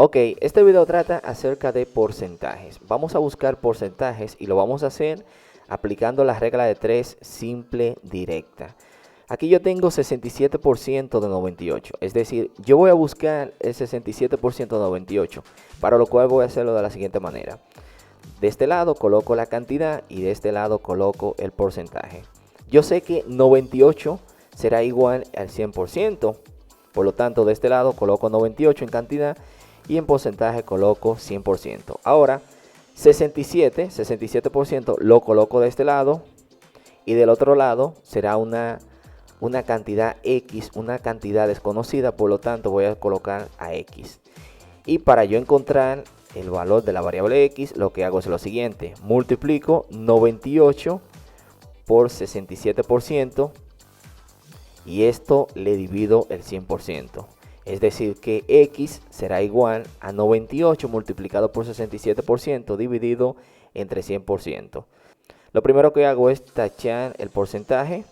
Ok, este video trata acerca de porcentajes. Vamos a buscar porcentajes y lo vamos a hacer aplicando la regla de 3 simple directa. Aquí yo tengo 67% de 98, es decir, yo voy a buscar el 67% de 98, para lo cual voy a hacerlo de la siguiente manera. De este lado coloco la cantidad y de este lado coloco el porcentaje. Yo sé que 98 será igual al 100%, por lo tanto de este lado coloco 98 en cantidad y en porcentaje coloco 100%. Ahora 67% lo coloco de este lado y del otro lado será una cantidad X, una cantidad desconocida, por lo tanto voy a colocar a X. Y para yo encontrar el valor de la variable X, lo que hago es lo siguiente: multiplico 98 por 67% y esto le divido el 100%. Es decir que X será igual a 98 multiplicado por 67% dividido entre 100%. Lo primero que hago es tachar el porcentaje,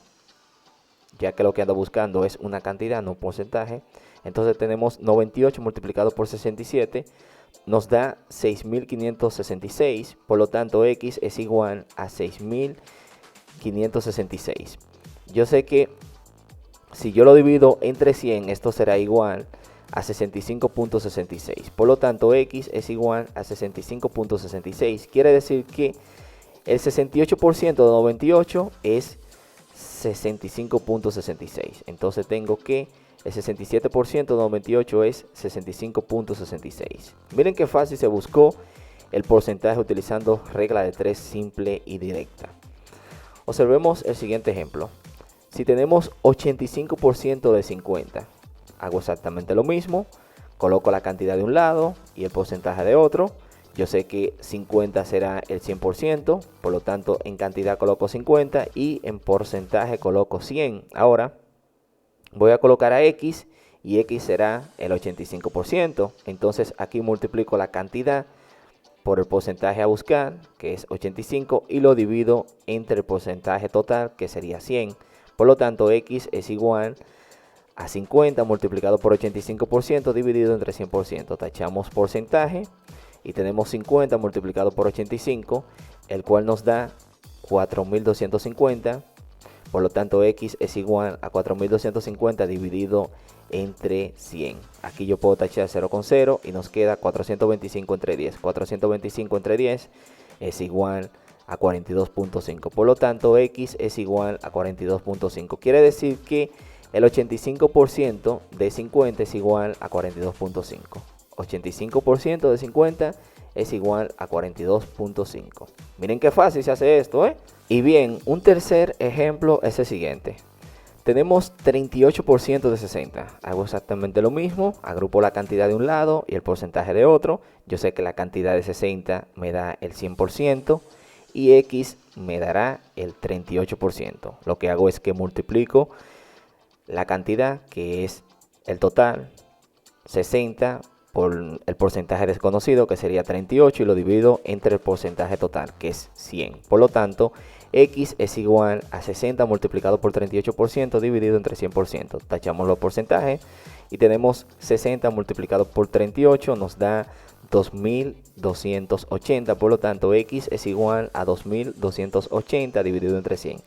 ya que lo que ando buscando es una cantidad, no un porcentaje. Entonces tenemos 98 multiplicado por 67, nos da 6.566, por lo tanto X es igual a 6.566. Yo sé que si yo lo divido entre 100, esto será igual a 65.66. Por lo tanto, X es igual a 65.66. Quiere decir que el 68% de 98 es 65.66. Entonces tengo que el 67% de 98 es 65.66. Miren qué fácil se buscó el porcentaje utilizando regla de 3 simple y directa. Observemos el siguiente ejemplo. Si tenemos 85% de 50, hago exactamente lo mismo. Coloco la cantidad de un lado y el porcentaje de otro. Yo sé que 50 será el 100%, por lo tanto en cantidad coloco 50 y en porcentaje coloco 100. Ahora voy a colocar a X y X será el 85%. Entonces aquí multiplico la cantidad por el porcentaje a buscar, que es 85, y lo divido entre el porcentaje total, que sería 100. Por lo tanto, X es igual a 50 multiplicado por 85% dividido entre 100%. Tachamos porcentaje y tenemos 50 multiplicado por 85, el cual nos da 4.250. Por lo tanto, X es igual a 4.250 dividido entre 100. Aquí yo puedo tachar 0 con 0 y nos queda 425 entre 10. 425 entre 10 es igual a 42.5. Por lo tanto, X es igual a 42.5. Quiere decir que el 85% de 50 es igual a 42.5. 85% de 50 es igual a 42.5. Miren qué fácil se hace esto, ¿eh? Y bien, un tercer ejemplo es el siguiente. Tenemos 38% de 60. Hago exactamente lo mismo. Agrupo la cantidad de un lado y el porcentaje de otro. Yo sé que la cantidad de 60 me da el 100% y X me dará el 38%. Lo que hago es que multiplico la cantidad, que es el total, 60 por el porcentaje desconocido, que sería 38, y lo divido entre el porcentaje total, que es 100. Por lo tanto, X es igual a 60 multiplicado por 38% dividido entre 100%. Tachamos los porcentajes y tenemos 60 multiplicado por 38 nos da 2.280. Por lo tanto, X es igual a 2.280 dividido entre 100.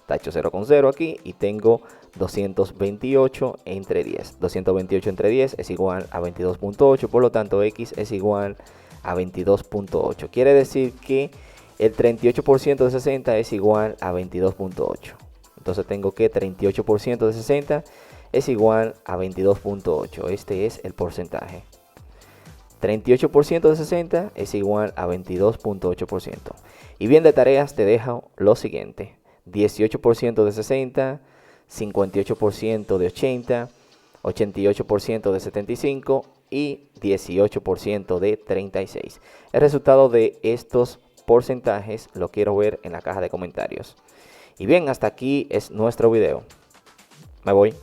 Tacho 0 con 0 aquí y tengo 228 entre 10. 228 entre 10 es igual a 22.8. Por lo tanto, X es igual a 22.8. Quiere decir que el 38% de 60 es igual a 22.8. Entonces tengo que 38% de 60 es igual a 22.8. Este es el porcentaje. 38% de 60 es igual a 22.8%. Y bien, de tareas te dejo lo siguiente: 18% de 60, 58% de 80, 88% de 75 y 18% de 36. El resultado de estos porcentajes lo quiero ver en la caja de comentarios. Y bien, hasta aquí es nuestro video. Me voy.